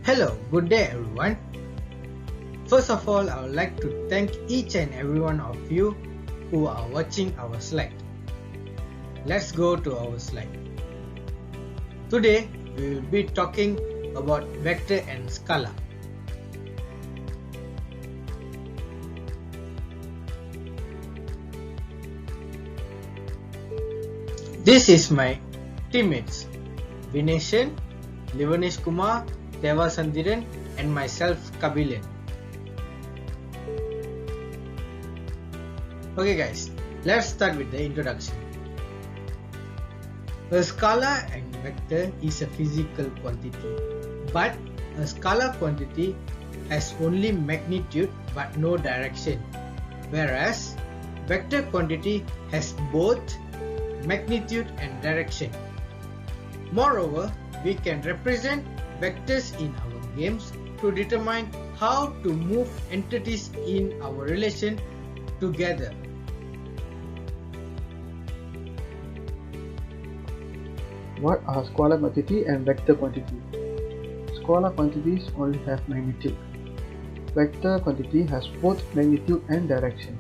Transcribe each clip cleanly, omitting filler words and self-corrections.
Hello, good day everyone. First of all, I would like to thank each and every one of you who are watching our slide. Let's go to our slide. Today, we will be talking about vector and scalar. This is my teammates, Vineshan, Livanesh Kumar, Deva Sandiran and myself Kabilan. Okay guys, let's start with the introduction. A scalar and vector is a physical quantity, but a scalar quantity has only magnitude but no direction, whereas vector quantity has both magnitude and direction. Moreover, we can represent vectors in our games to determine how to move entities in our relation together. What are scalar quantity and vector quantity? Scalar quantities only have magnitude. Vector quantity has both magnitude and direction.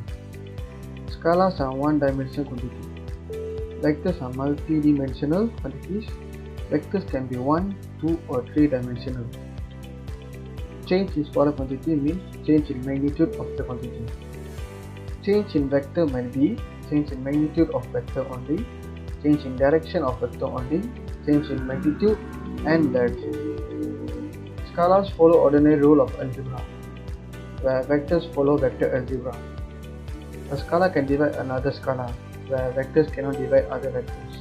Scalars are one-dimensional quantity. Vectors are multi-dimensional quantities. Vectors can be 1, 2 or 3-dimensional. Change in scalar quantity means change in magnitude of the quantity. Change in vector might be change in magnitude of vector only, change in direction of vector only, change in magnitude and direction. Scalars follow ordinary rule of algebra, where vectors follow vector algebra. A scalar can divide another scalar, where vectors cannot divide other vectors.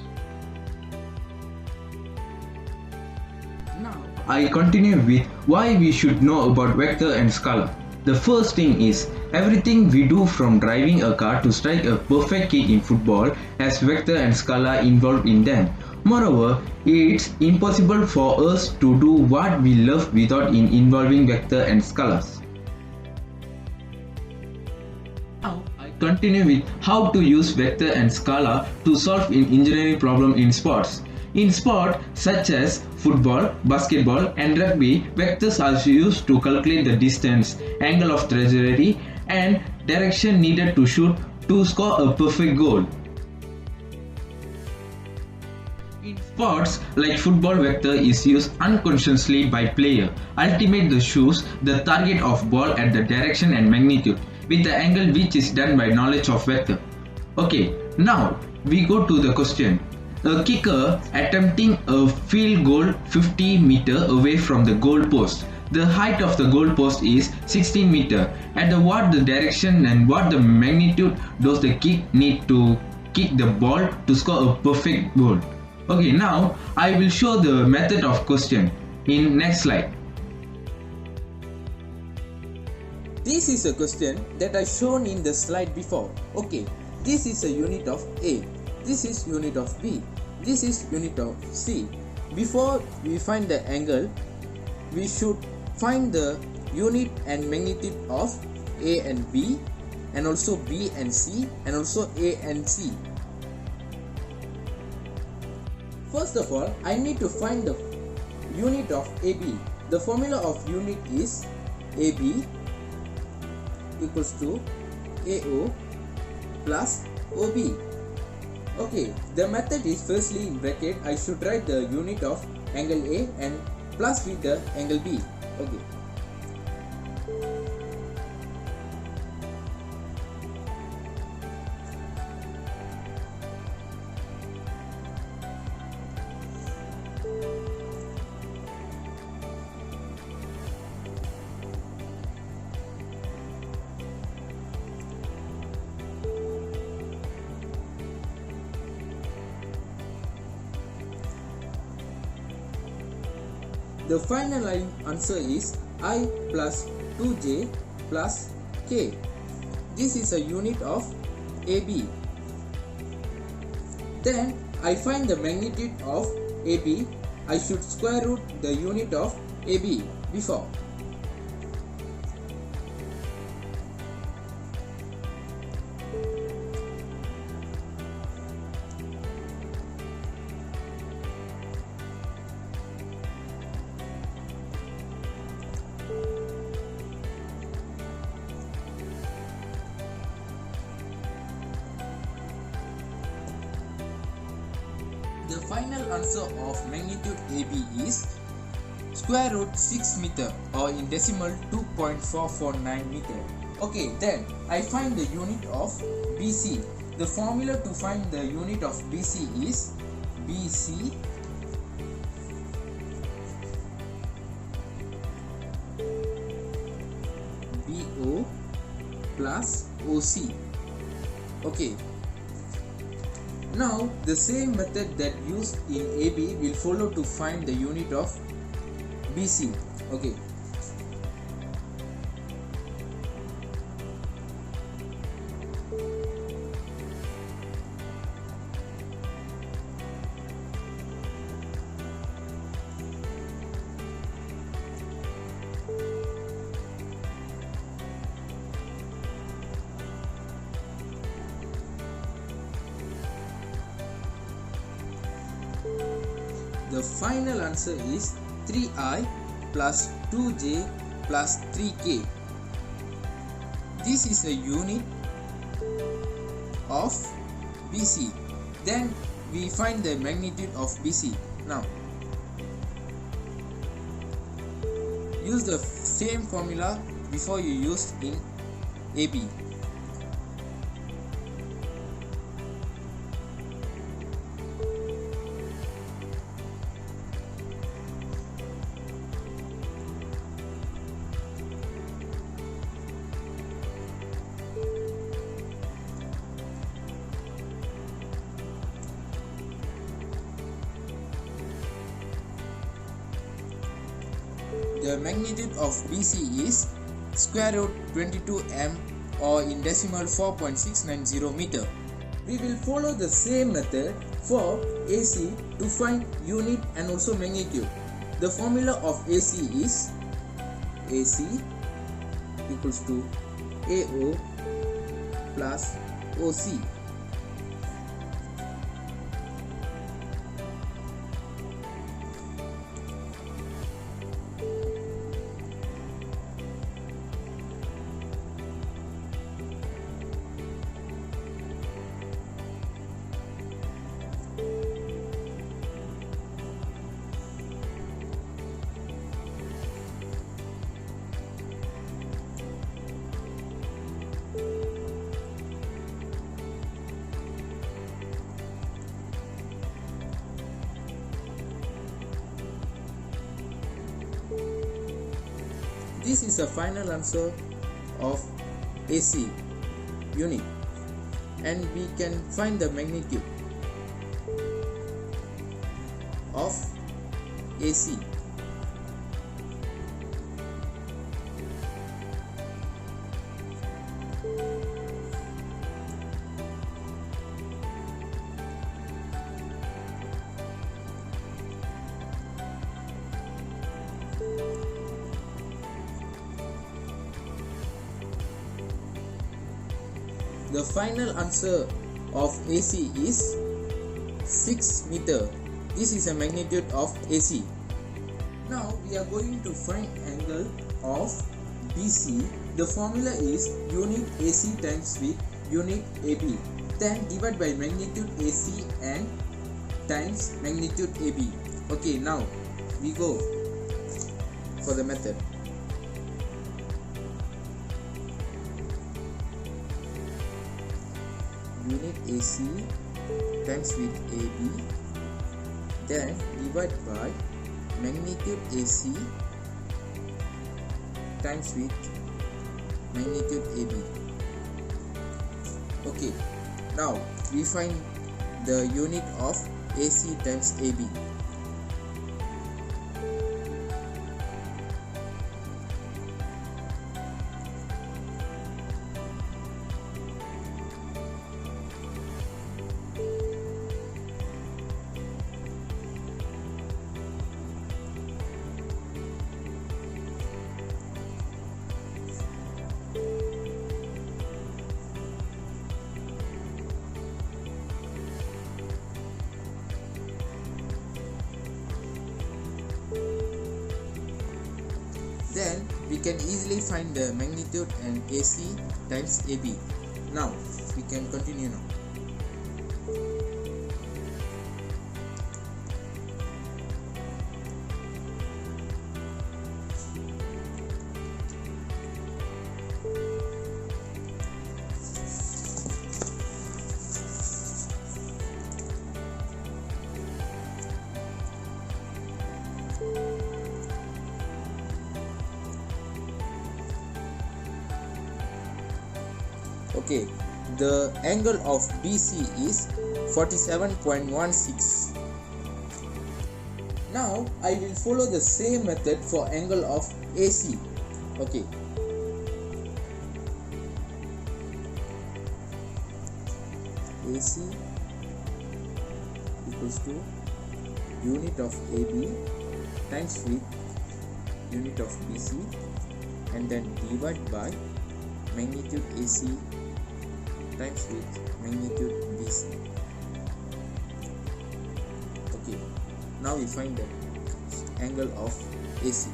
Now I continue with why we should know about vector and scalar. The first thing is, everything we do from driving a car to strike a perfect kick in football has vector and scalar involved in them. Moreover, it's impossible for us to do what we love without involving vector and scalars. Now I continue with how to use vector and scalar to solve an engineering problem in sports. In sport such as football, basketball and rugby, vectors are used to calculate the distance, angle of trajectory and direction needed to shoot to score a perfect goal. In sports like football, vector is used unconsciously by player. Ultimate the shoes the target of ball at the direction and magnitude with the angle which is done by knowledge of vector. Okay, now we go to the question. A kicker attempting a field goal 50 meters away from the goal post. The height of the goal post is 16 meters. At what the direction and what the magnitude does the kick need to kick the ball to score a perfect goal? Okay, now I will show the method of question in next slide. This is a question that I shown in the slide before. Okay, this is a unit of A. This is unit of B. This is unit of C. Before we find the angle, we should find the unit and magnitude of A and B, and also B and C, and also A and C. First of all, I need to find the unit of AB. The formula of unit is AB equals to AO plus OB. Okay, the method is firstly in bracket I should write the unit of angle A and plus with the angle B. Okay. The final answer is I plus 2j plus k. This is a unit of AB. Then I find the magnitude of AB. I should square root the unit of AB before. final answer of magnitude AB is square root 6 meter, or in decimal 2.449 meter. Okay, then I find the unit of BC. The formula to find the unit of BC is BC BO plus OC. Okay, now the same method that used in AB will follow to find the unit of BC. Okay, the final answer is 3i plus 2j plus 3k. This is a unit of BC. Then we find the magnitude of BC. Now use the same formula before you used in AB. The magnitude of BC is square root 22 m, or in decimal 4.690 meter. We will follow the same method for AC to find unit and also magnitude. The formula of AC is AC equals to AO plus OC. This is the final answer of AC unit, and we can find the magnitude of AC. The final answer of AC is 6 meter. This is a magnitude of AC. Now we are going to find angle of BC. The formula is unit AC times with unit AB. Then divide by magnitude AC and times magnitude AB. Okay, now we go for the method. Unit AC times with AB, then divide by magnitude AC times with magnitude AB. Okay, now we find the unit of AC times AB. Then we can easily find the magnitude and AC times AB. Now we can continue now. Okay, the angle of BC is 47.16. Now I will follow the same method for angle of AC. Okay, AC equals to unit of AB times with unit of BC and then divide by magnitude AC times with magnitude BC. Okay, now we find the angle of AC.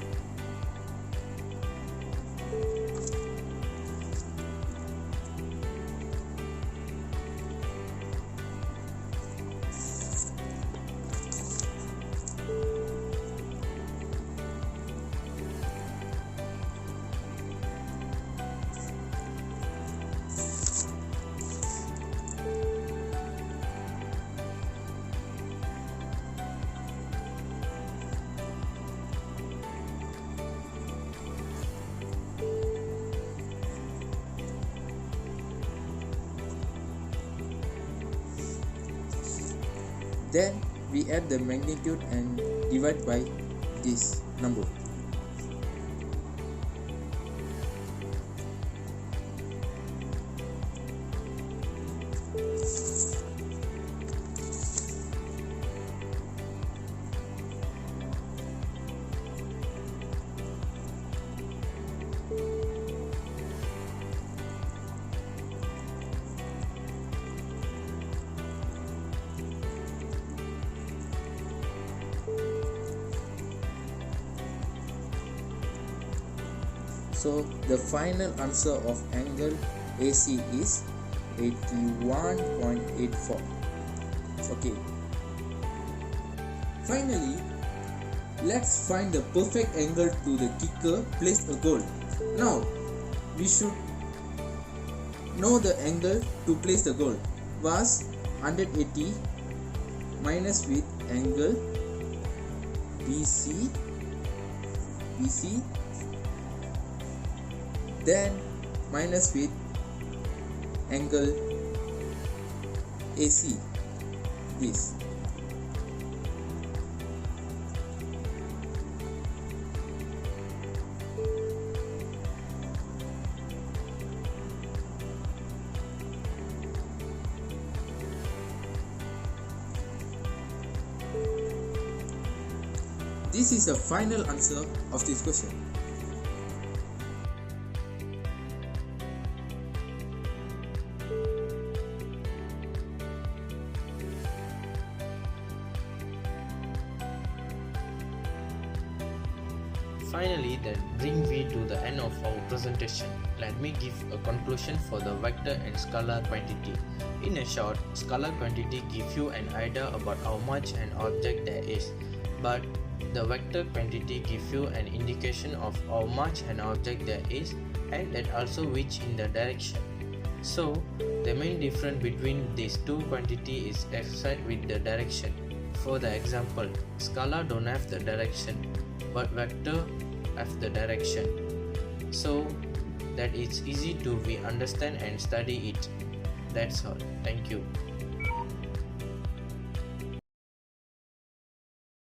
Then we add the magnitude and divide by this number. So the final answer of angle AC is 81.84. Okay. Finally, let's find the perfect angle to the kicker place a goal. Now, we should know the angle to place the goal was 180 minus with angle BC, then minus with angle AC, this. This is the final answer of this question. Finally, that brings me to the end of our presentation. Let me give a conclusion for the vector and scalar quantity. In a short, scalar quantity gives you an idea about how much an object there is, but the vector quantity gives you an indication of how much an object there is and that also which in the direction. So, the main difference between these two quantities is expressed with the direction. For the example, scalar don't have the direction, but vector have the direction, so that it's easy to we understand and study it. That's all. Thank you.